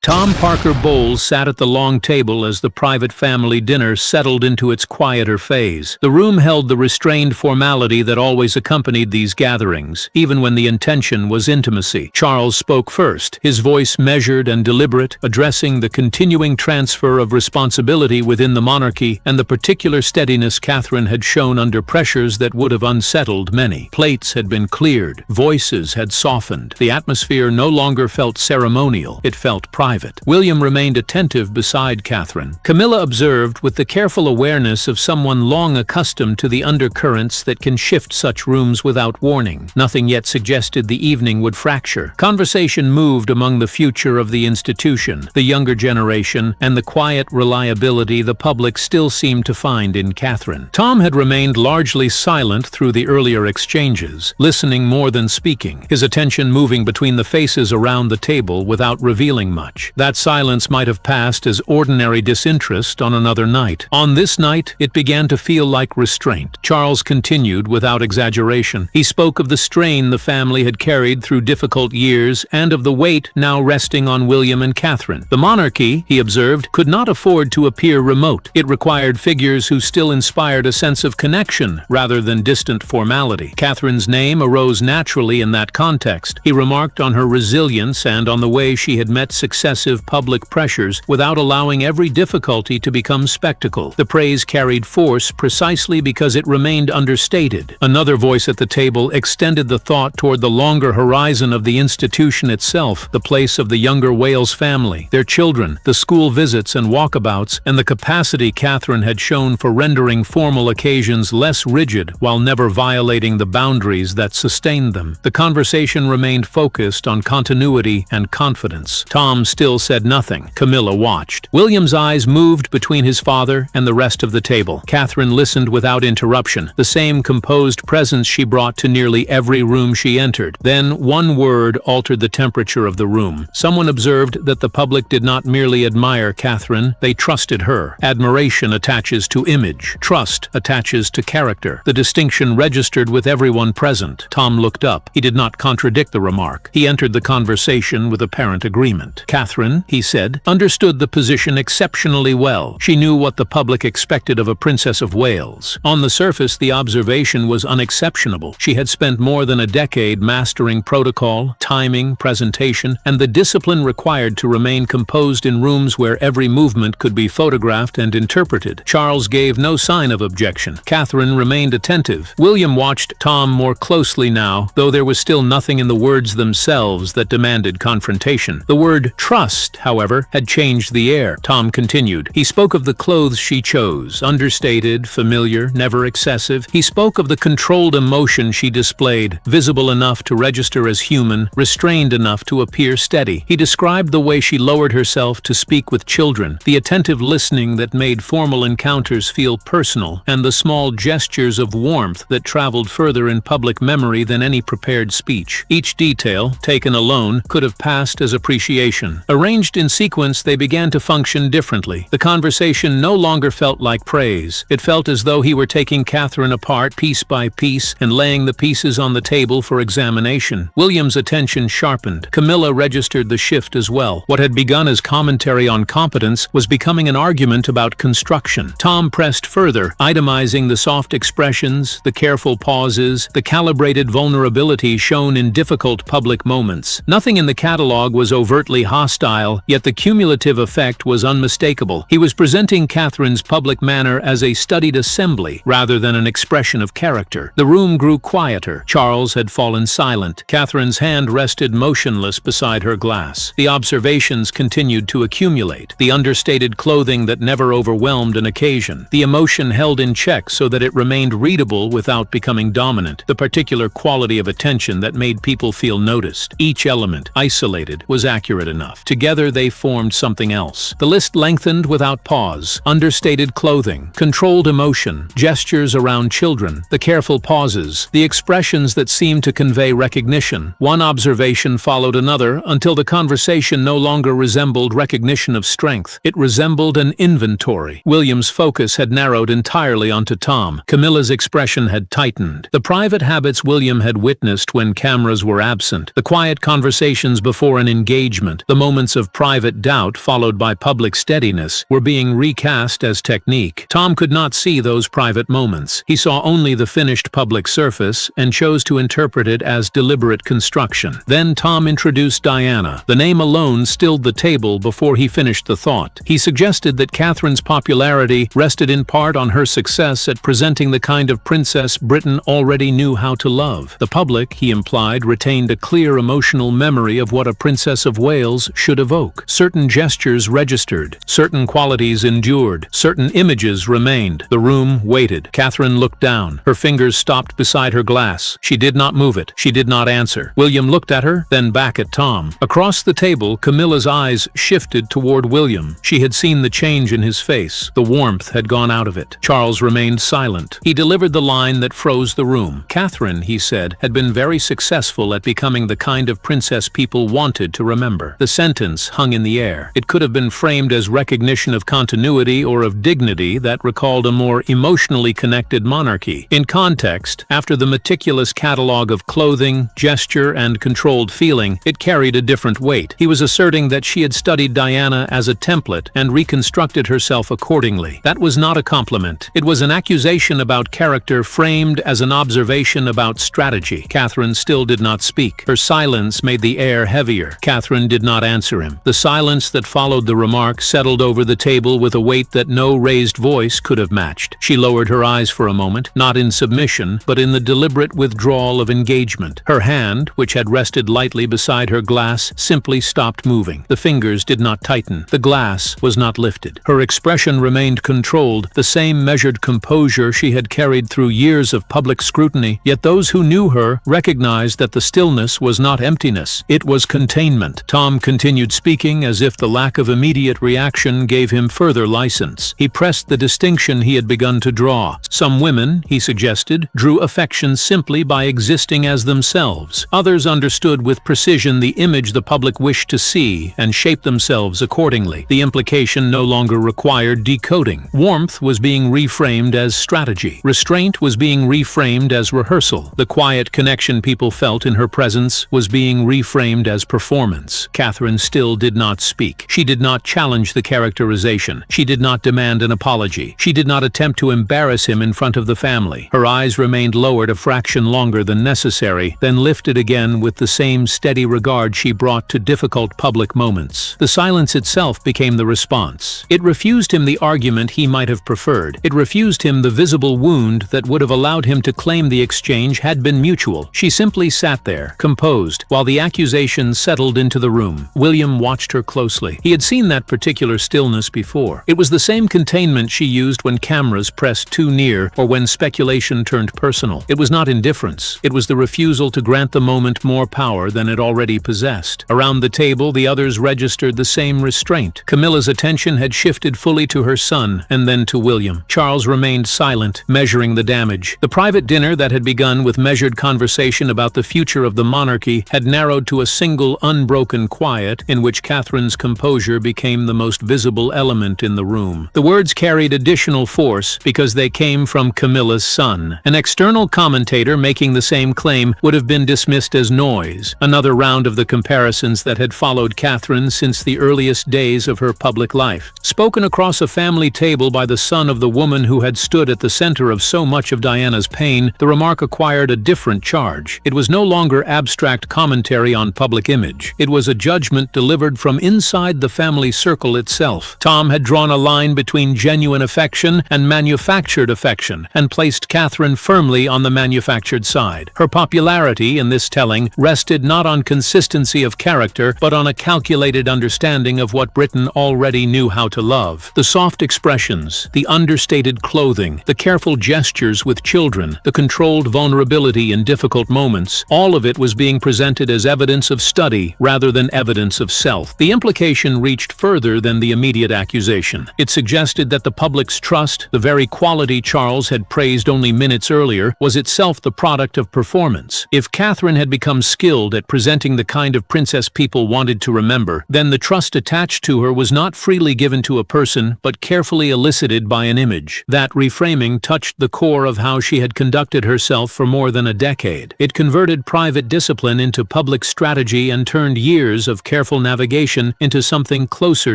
Tom Parker Bowles sat at the long table as the private family dinner settled into its quieter phase. The room held the restrained formality that always accompanied these gatherings, even when the intention was intimacy. Charles spoke first, his voice measured and deliberate, addressing the continuing transfer of responsibility within the monarchy and the particular steadiness Katherine had shown under pressures that would have unsettled many. Plates had been cleared, voices had softened. The atmosphere no longer felt ceremonial, it felt private. William remained attentive beside Katherine. Camilla observed with the careful awareness of someone long accustomed to the undercurrents that can shift such rooms without warning. Nothing yet suggested the evening would fracture. Conversation moved among the future of the institution, the younger generation, and the quiet reliability the public still seemed to find in Katherine. Tom had remained largely silent through the earlier exchanges, listening more than speaking, his attention moving between the faces around the table without revealing much. That silence might have passed as ordinary disinterest on another night. On this night, it began to feel like restraint. Charles continued without exaggeration. He spoke of the strain the family had carried through difficult years and of the weight now resting on William and Katherine. The monarchy, he observed, could not afford to appear remote. It required figures who still inspired a sense of connection rather than distant formality. Katherine's name arose naturally in that context. He remarked on her resilience and on the way she had met successive public pressures without allowing every difficulty to become spectacle. The praise carried force precisely because it remained understated. Another voice at the table extended the thought toward the longer horizon of the institution itself, the place of the younger Wales family, their children, the school visits and walkabouts, and the capacity Katherine had shown for rendering formal occasions less rigid while never violating the boundaries that sustained them. The conversation remained focused on continuity and confidence. Tom still said nothing. Camilla watched. William's eyes moved between his father and the rest of the table. Katherine listened without interruption, the same composed presence she brought to nearly every room she entered. Then one word altered the temperature of the room. Someone observed that the public did not merely admire Katherine, they trusted her. Admiration attaches to image. Trust attaches to character. The distinction registered with everyone present. Tom looked up. He did not contradict the remark. He entered the conversation with apparent agreement. Katherine, he said, understood the position exceptionally well. She knew what the public expected of a Princess of Wales. On the surface, the observation was unexceptionable. She had spent more than a decade mastering protocol, timing, presentation, and the discipline required to remain composed in rooms where every movement could be photographed and interpreted. Charles gave no sign of objection. Katherine remained attentive. William watched Tom more closely now, though there was still nothing in the words themselves that demanded confrontation. The word trust, however, had changed the air. Tom continued. He spoke of the clothes she chose, understated, familiar, never excessive. He spoke of the controlled emotion she displayed, visible enough to register as human, restrained enough to appear steady. He described the way she lowered herself to speak with children, the attentive listening that made formal encounters feel personal, and the small gestures of warmth that traveled further in public memory than any prepared speech. Each detail, taken alone, could have passed as appreciation. Arranged in sequence, they began to function differently. The conversation no longer felt like praise. It felt as though he were taking Katherine apart piece by piece and laying the pieces on the table for examination. William's attention sharpened. Camilla registered the shift as well. What had begun as commentary on competence was becoming an argument about construction. Tom pressed further, itemizing the soft expressions, the careful pauses, the calibrated vulnerability shown in difficult public moments. Nothing in the catalog was overtly hostile, yet the cumulative effect was unmistakable. He was presenting Katherine's public manner as a studied assembly rather than an expression of character. The room grew quieter. Charles had fallen silent. Katherine's hand rested motionless beside her glass. The observations continued to accumulate. The understated clothing that never overwhelmed an occasion. The emotion held in check so that it remained readable without becoming dominant. The particular quality of attention that made people feel noticed. Each element, isolated, was accurate enough. Together they formed something else. The list lengthened without pause. Understated clothing, controlled emotion, gestures around children, the careful pauses, the expressions that seemed to convey recognition. One observation followed another until the conversation no longer resembled recognition of strength. It resembled an inventory. William's focus had narrowed entirely onto Tom. Camilla's expression had tightened. The private habits William had witnessed when cameras were absent, the quiet conversations before an engagement, the moments moments of private doubt followed by public steadiness were being recast as technique. Tom could not see those private moments. He saw only the finished public surface and chose to interpret it as deliberate construction. Then Tom introduced Diana. The name alone stilled the table before he finished the thought. He suggested that Catherine's popularity rested in part on her success at presenting the kind of princess Britain already knew how to love. The public, he implied, retained a clear emotional memory of what a Princess of Wales should evoke. Certain gestures registered, certain qualities endured, certain images remained. The room waited. Katherine looked down. Her fingers stopped beside her glass. She did not move it. She did not answer. William looked at her, then back at Tom. Across the table, Camilla's eyes shifted toward William. She had seen the change in his face. The warmth had gone out of it. Charles remained silent. He delivered the line that froze the room. Katherine, he said, had been very successful at becoming the kind of princess people wanted to remember. The sentence hung in the air. It could have been framed as recognition of continuity or of dignity that recalled a more emotionally connected monarchy. In context, after the meticulous catalog of clothing, gesture, and controlled feeling, it carried a different weight. He was asserting that she had studied Diana as a template and reconstructed herself accordingly. That was not a compliment. It was an accusation about character framed as an observation about strategy. Katherine still did not speak. Her silence made the air heavier. Katherine did not answer him. The silence that followed the remark settled over the table with a weight that no raised voice could have matched. She lowered her eyes for a moment, not in submission, but in the deliberate withdrawal of engagement. Her hand, which had rested lightly beside her glass, simply stopped moving. The fingers did not tighten. The glass was not lifted. Her expression remained controlled, the same measured composure she had carried through years of public scrutiny, yet those who knew her recognized that the stillness was not emptiness. It was containment. Tom continued speaking as if the lack of immediate reaction gave him further license. He pressed the distinction he had begun to draw. Some women, he suggested, drew affection simply by existing as themselves. Others understood with precision the image the public wished to see and shaped themselves accordingly. The implication no longer required decoding. Warmth was being reframed as strategy. Restraint was being reframed as rehearsal. The quiet connection people felt in her presence was being reframed as performance. Katherine still did not speak. She did not challenge the characterization. She did not demand an apology. She did not attempt to embarrass him in front of the family. Her eyes remained lowered a fraction longer than necessary, then lifted again with the same steady regard she brought to difficult public moments. The silence itself became the response. It refused him the argument he might have preferred. It refused him the visible wound that would have allowed him to claim the exchange had been mutual. She simply sat there, composed, while the accusation settled into the room. William watched her closely. He had seen that particular stillness before. It was the same containment she used when cameras pressed too near or when speculation turned personal. It was not indifference. It was the refusal to grant the moment more power than it already possessed. Around the table, the others registered the same restraint. Camilla's attention had shifted fully to her son and then to William. Charles remained silent, measuring the damage. The private dinner that had begun with measured conversation about the future of the monarchy had narrowed to a single unbroken quiet in which Catherine's composure became the most visible element in the room. The words carried additional force because they came from Camilla's son. An external commentator making the same claim would have been dismissed as noise, another round of the comparisons that had followed Katherine since the earliest days of her public life. Spoken across a family table by the son of the woman who had stood at the center of so much of Diana's pain, the remark acquired a different charge. It was no longer abstract commentary on public image. It was a judgment delivered from inside the family circle itself. Tom had drawn a line between genuine affection and manufactured affection, and placed Katherine firmly on the manufactured side. Her popularity in this telling rested not on consistency of character, but on a calculated understanding of what Britain already knew how to love. The soft expressions, the understated clothing, the careful gestures with children, the controlled vulnerability in difficult moments, all of it was being presented as evidence of study rather than evidence of self. The implication reached further than the immediate accusation. It suggested that the public's trust, the very quality Charles had praised only minutes earlier, was itself the product of performance. If Katherine had become skilled at presenting the kind of princess people wanted to remember, then the trust attached to her was not freely given to a person, but carefully elicited by an image. That reframing touched the core of how she had conducted herself for more than a decade. It converted private discipline into public strategy and turned years of careful navigation into something closer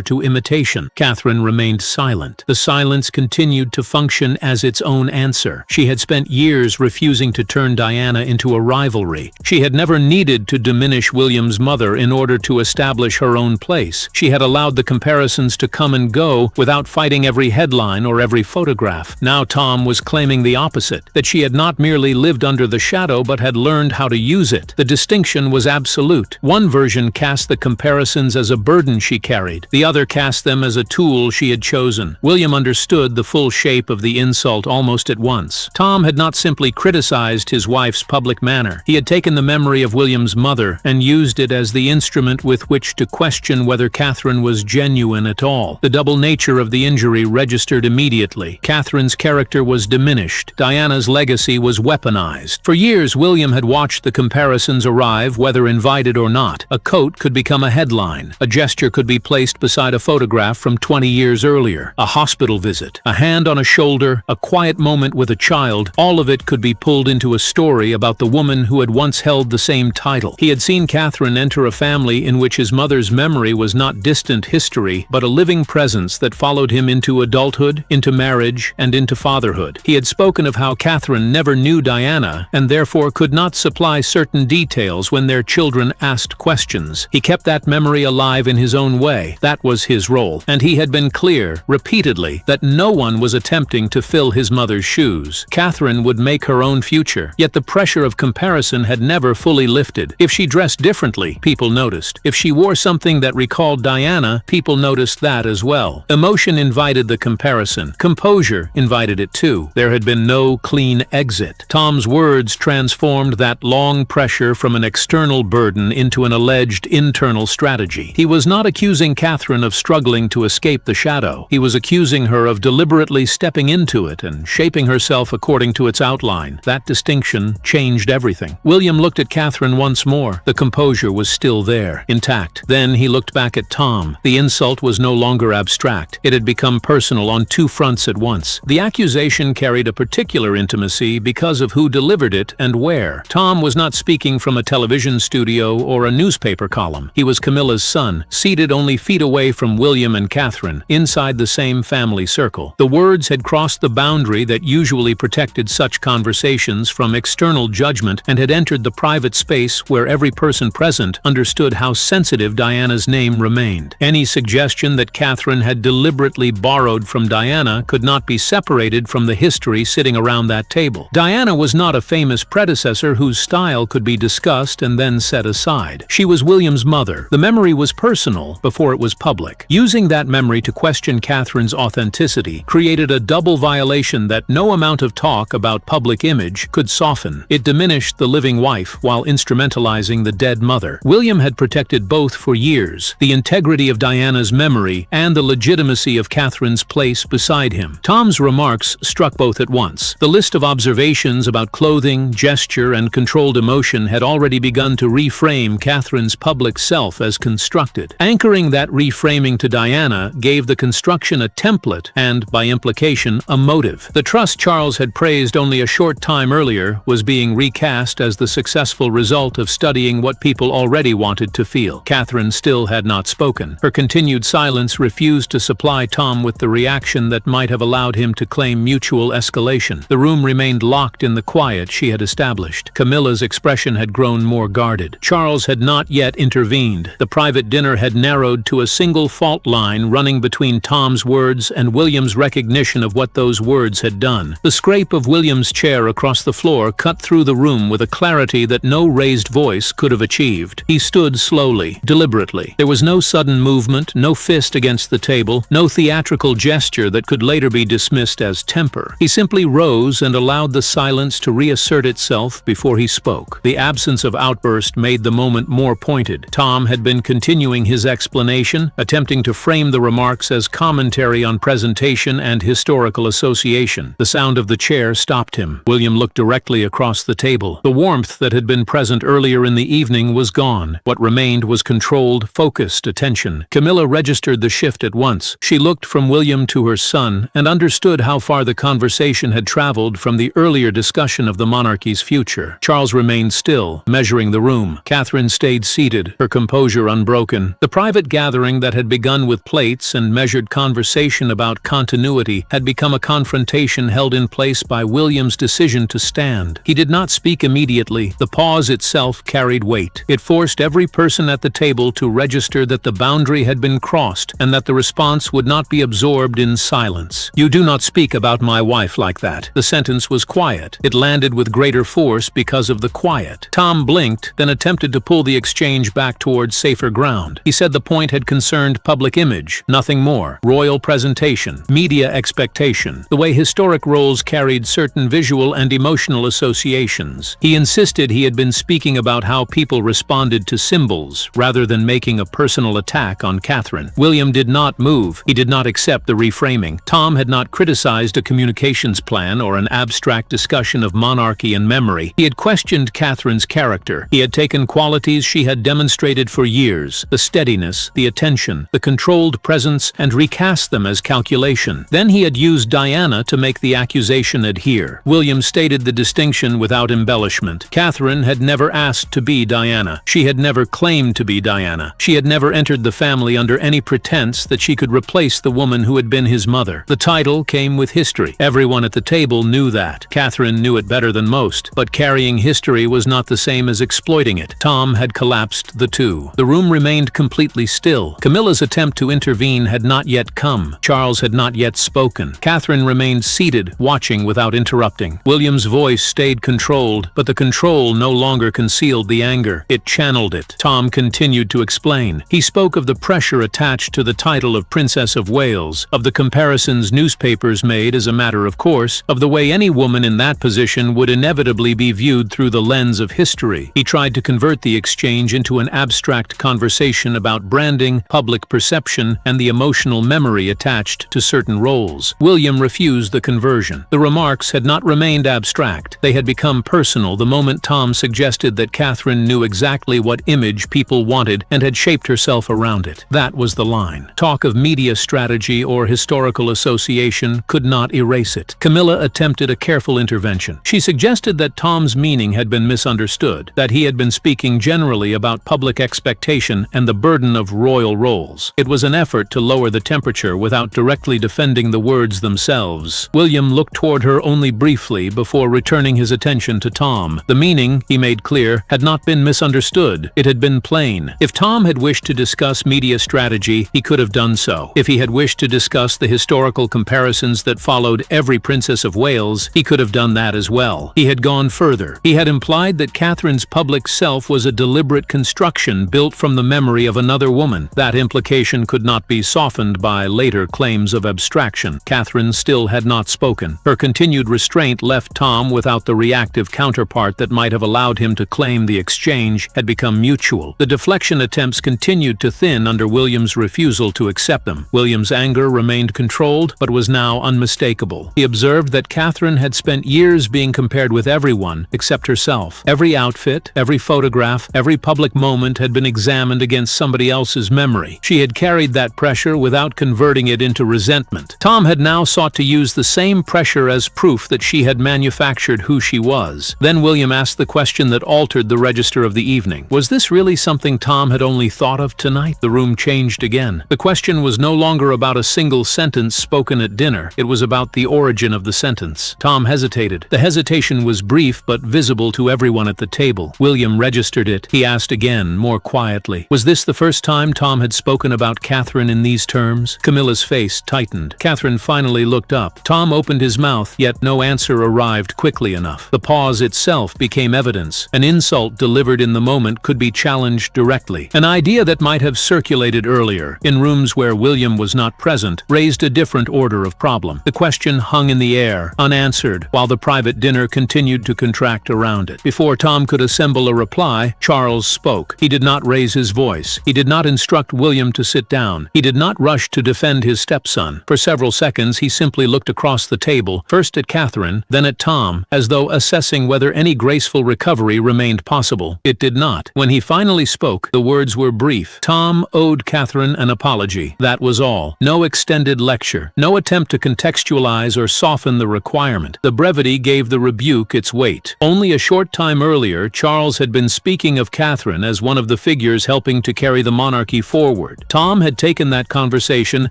to imitation. Katherine remained silent. The silence continued to function as its own answer. She had spent years refusing to turn Diana into a rivalry. She had never needed to diminish William's mother in order to establish her own place. She had allowed the comparisons to come and go without fighting every headline or every photograph. Now Tom was claiming the opposite, that she had not merely lived under the shadow but had learned how to use it. The distinction was absolute. One version cast the comparisons as a burden she carried. The other cast them as a tool she had chosen. William understood the full shape of the insult almost at once. Tom had not simply criticized his wife's public manner. He had taken the memory of William's mother and used it as the instrument with which to question whether Katherine was genuine at all. The double nature of the injury registered immediately. Katherine's character was diminished. Diana's legacy was weaponized. For years, William had watched the comparisons arrive, whether invited or not. A coat could become a headline. A gesture could be placed beside a photograph from 20 years earlier. A hospital visit, a hand on a shoulder, a quiet moment with a child, all of it could be pulled into a story about the woman who had once held the same title. He had seen Katherine enter a family in which his mother's memory was not distant history, but a living presence that followed him into adulthood, into marriage, and into fatherhood. He had spoken of how Katherine never knew Diana, and therefore could not supply certain details when their children asked questions. He kept that memory alive in his own way. That was his role. And he had been clear, repeatedly, that no one was attempting to fill his mother's shoes. Katherine would make her own future, yet the pressure of comparison had never fully lifted. If she dressed differently, people noticed. If she wore something that recalled Diana, people noticed that as well. Emotion invited the comparison. Composure invited it too. There had been no clean exit. Tom's words transformed that long pressure from an external burden into an alleged internal strategy. He was not accusing Katherine of struggling to escape the shadow. He was accusing her of deliberately stepping into it and shaping herself according to its outline. That distinction changed everything. William looked at Katherine once more. The composure was still there, intact. Then he looked back at Tom. The insult was no longer abstract. It had become personal on two fronts at once. The accusation carried a particular intimacy because of who delivered it and where. Tom was not speaking from a television studio or a newspaper column. He was Camilla's son, seated only feet away from William and Katherine, inside the same family circle. The words had crossed the boundary that usually protected such conversations from external judgment and had entered the private space where every person present understood how sensitive Diana's name remained. Any suggestion that Katherine had deliberately borrowed from Diana could not be separated from the history sitting around that table. Diana was not a famous predecessor whose style could be discussed and then set aside. She was William's mother. The memory was personal before it was public. Using that memory to question Katherine's authenticity created a double violation that no amount of talk about public image could soften. It diminished the living wife while instrumentalizing the dead mother. William had protected both for years, the integrity of Diana's memory and the legitimacy of Katherine's place beside him. Tom's remarks struck both at once. The list of observations about clothing, gesture, and controlled emotion had already begun to reframe Katherine's public self as constructed. Anchoring that reframing to Diana gave the construction a template and, by implication, a motive. The trust Charles had praised only a short time earlier was being recast as the successful result of studying what people already wanted to feel. Katherine still had not spoken. Her continued silence refused to supply Tom with the reaction that might have allowed him to claim mutual escalation. The room remained locked in the quiet she had established. Camilla's expression had grown more guarded. Charles had not yet intervened. The private dinner had narrowed to a single fault line running between Tom's words and William's recognition of what those words had done. The scrape of William's chair across the floor cut through the room with a clarity that no raised voice could have achieved. He stood slowly, deliberately. There was no sudden movement, no fist against the table, no theatrical gesture that could later be dismissed as temper. He simply rose and allowed the silence to reassert itself before he spoke. The absence of outburst made the moment more pointed. Tom had been continuing his explanation, attempting to frame the remarks as commentary on presentation and historical association. The sound of the chair stopped him. William looked directly across the table. The warmth that had been present earlier in the evening was gone. What remained was controlled, focused attention. Camilla registered the shift at once. She looked from William to her son and understood how far the conversation had traveled from the earlier discussion of the monarchy's future. Charles remained still, measuring the room. Katherine stayed seated, her composure composure unbroken. The private gathering that had begun with plates and measured conversation about continuity had become a confrontation held in place by William's decision to stand. He did not speak immediately. The pause itself carried weight. It forced every person at the table to register that the boundary had been crossed and that the response would not be absorbed in silence. "You do not speak about my wife like that." The sentence was quiet. It landed with greater force because of the quiet. Tom blinked, then attempted to pull the exchange back towards safer ground. He said the point had concerned public image, nothing more. Royal presentation, media expectation, the way historic roles carried certain visual and emotional associations. He insisted he had been speaking about how people responded to symbols, rather than making a personal attack on Katherine. William did not move. He did not accept the reframing. Tom had not criticized a communications plan or an abstract discussion of monarchy and memory. He had questioned Katherine's character. He had taken qualities she had demonstrated for years, the steadiness, the attention, the controlled presence, and recast them as calculation. Then he had used Diana to make the accusation adhere. William stated the distinction without embellishment. Katherine had never asked to be Diana. She had never claimed to be Diana. She had never entered the family under any pretense that she could replace the woman who had been his mother. The title came with history. Everyone at the table knew that. Katherine knew it better than most, but carrying history was not the same as exploiting it. Tom had collapsed the two. The room remained completely still. Camilla's attempt to intervene had not yet come. Charles had not yet spoken. Katherine remained seated, watching without interrupting. William's voice stayed controlled, but the control no longer concealed the anger. It channeled it. Tom continued to explain. He spoke of the pressure attached to the title of Princess of Wales, of the comparisons newspapers made as a matter of course, of the way any woman in that position would inevitably be viewed through the lens of history. He tried to convert the exchange into an abstract conversation about branding, public perception, and the emotional memory attached to certain roles. William refused the conversion. The remarks had not remained abstract. They had become personal the moment Tom suggested that Katherine knew exactly what image people wanted and had shaped herself around it. That was the line. Talk of media strategy or historical association could not erase it. Camilla attempted a careful intervention. She suggested that Tom's meaning had been misunderstood, that he had been speaking generally about public expectation and the burden of royal roles. It was an effort to lower the temperature without directly defending the words themselves. William looked toward her only briefly before returning his attention to Tom. The meaning, he made clear, had not been misunderstood. It had been plain. If Tom had wished to discuss media strategy, he could have done so. If he had wished to discuss the historical comparisons that followed every Princess of Wales, he could have done that as well. He had gone further. He had implied that Katherine's public self was a deliberate construction built from the memory of another woman. That implication could not be softened by later claims of abstraction. Katherine still had not spoken. Her continued restraint left Tom without the reactive counterpart that might have allowed him to claim the exchange had become mutual. The deflection attempts continued to thin under William's refusal to accept them. William's anger remained controlled, but was now unmistakable. He observed that Katherine had spent years being compared with everyone except herself. Every outfit, every photograph, every public moment had been examined against somebody else's memory. She had carried that pressure without converting it into resentment. Tom had now sought to use the same pressure as proof that she had manufactured who she was. Then William asked the question that altered the register of the evening. Was this really something Tom had only thought of tonight? The room changed again. The question was no longer about a single sentence spoken at dinner. It was about the origin of the sentence. Tom hesitated. The hesitation was brief but visible to everyone at the table. William registered it. He asked again, more quietly. Was this the first time Tom had spoken about Katherine in these terms? Camilla's face tightened. Katherine finally looked up. Tom opened his mouth, yet no answer arrived quickly enough. The pause itself became evidence. An insult delivered in the moment could be challenged directly. An idea that might have circulated earlier, in rooms where William was not present, raised a different order of problem. The question hung in the air, unanswered, while the private dinner continued to contract around it. Before Tom could assemble a reply, Charles spoke. He did not raise his voice. He did not instruct William to sit down. He did not rush to defend his stepson. For several seconds, he simply looked across the table, first at Katherine, then at Tom, as though assessing whether any graceful recovery remained possible. It did not. When he finally spoke, the words were brief. Tom owed Katherine an apology. That was all. No extended lecture. No attempt to contextualize or soften the requirement. The brevity gave the rebuke its weight. Only a short time earlier, Charles had been speaking of Katherine as one of the figures helping to carry the monarchy forward. Tom had taken that conversation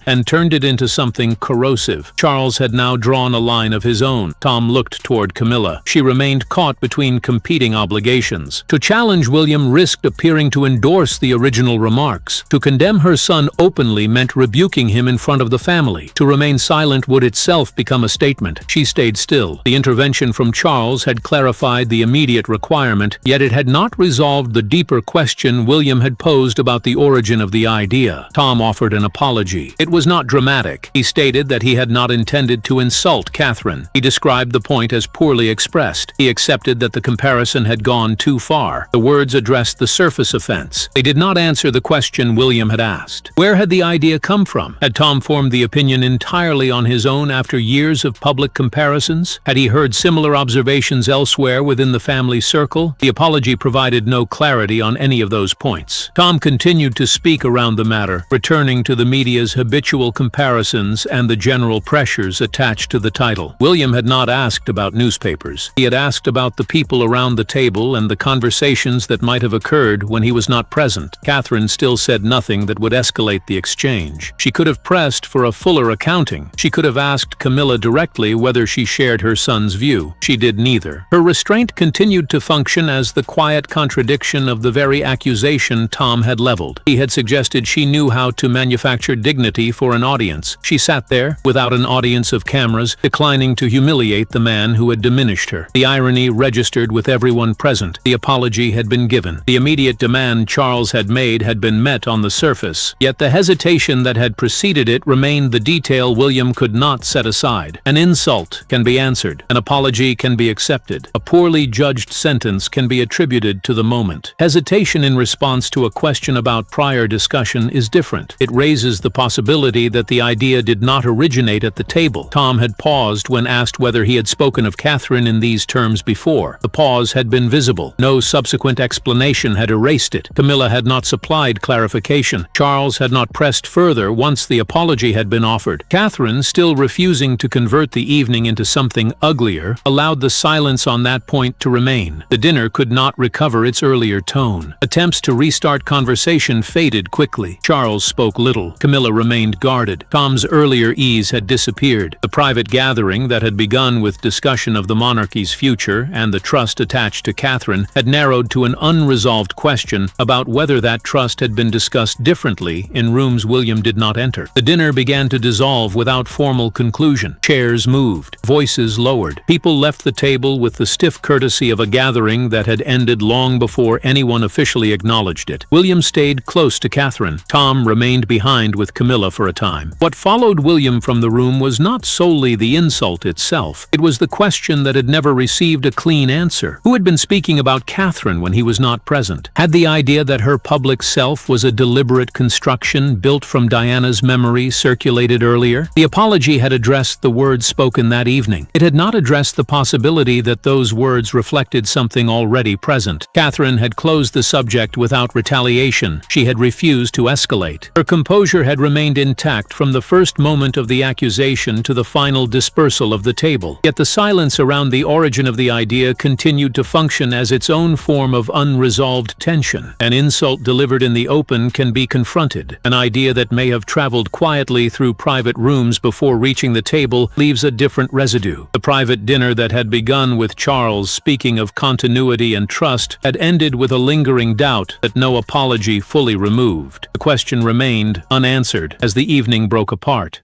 and turned it into something corrosive. Charles had now drawn a line of his own. Tom looked toward Camilla. She remained caught between competing obligations. To challenge William risked appearing to endorse the original remarks. To condemn her son openly meant rebuking him in front of the family. To remain silent would itself become a statement. She stayed still. The intervention from Charles had clarified the immediate requirement, yet it had not resolved the deeper question William had posed about the origin of the idea. Tom offered an apology. It was not dramatic. He stated that he had not intended to insult Katherine. He described the point as poorly expressed. He accepted that the comparison had gone too far. The words addressed the surface offense. They did not answer the question William had asked. Where had the idea come from? Had Tom formed the opinion entirely on his own after years of public comparisons? Had he heard similar observations elsewhere within the family circle? The apology provided no clarity on any of those points. Tom continued to speak around the matter, returning to the media's habitual comparisons and the general pressures attached to the title. William had not asked about newspapers. He had asked about the people around the table and the conversations that might have occurred when he was not present. Katherine still said nothing that would escalate the exchange. She could have pressed for a fuller accounting. She could have asked Camilla directly whether she shared her son's view. She did neither. Her restraint continued to function as the quiet contradiction of the very accusation Tom had leveled. He had suggested she knew how to manufacture dignity for an audience. She sat there, without an audience of cameras, declining to humiliate the man who had diminished her. The irony registered with everyone present. The apology had been given. The immediate demand Charles had made had been met on the surface, yet the hesitation that had preceded it remained the detail William could not set aside. An insult can be answered. An apology can be accepted. A poorly judged sentence can be attributed to the moment. Hesitation in response to a question about prior discussion is different. It raises the possibility that the idea did not originate at the table. Tom had paused when asked whether he had spoken of Katherine in these terms before. The pause had been visible. No subsequent explanation had erased it. Camilla had not supplied clarification. Charles had not pressed further once the apology had been offered. Katherine, still refusing to convert the evening into something uglier, allowed the silence on that point to remain. The dinner could not recover its earlier tone. Attempts to restart conversation faded quickly. Charles spoke little. Camilla remained guarded. Tom's earlier ease had disappeared. The private gathering that had begun with discussion of the monarchy's future and the trust attached to Katherine had narrowed to an unresolved question about whether that trust had been discussed differently in rooms William did not enter. The dinner began to dissolve without formal conclusion. Chairs moved. Voices lowered. People left the table with the stiff courtesy of a gathering that had ended long before anyone officially acknowledged it. William stayed close to Katherine. Tom remained behind with Camilla for a time. What followed William from the room was not solely the insult itself. It was the question that had never received a clean answer. Who had been speaking about Katherine when he was not present? Had the idea that her public self was a deliberate construction built from Diana's memory circulated earlier? The apology had addressed the words spoken that evening. It had not addressed the possibility that those words reflected something already present. Katherine had closed the subject without retaliation. She had refused to escalate. Her composure had remained intact from the first moment of the accusation to the final dispersal of the table. Yet the silence around the origin of the idea continued to function as its own form of unresolved tension. An insult delivered in the open can be confronted. An idea that may have traveled quietly through private rooms before reaching the table leaves a different residue. The private dinner that had begun with Charles speaking of continuity and trust had ended with a lingering doubt that no apology fully removed. The question remained unanswered as the evening broke apart.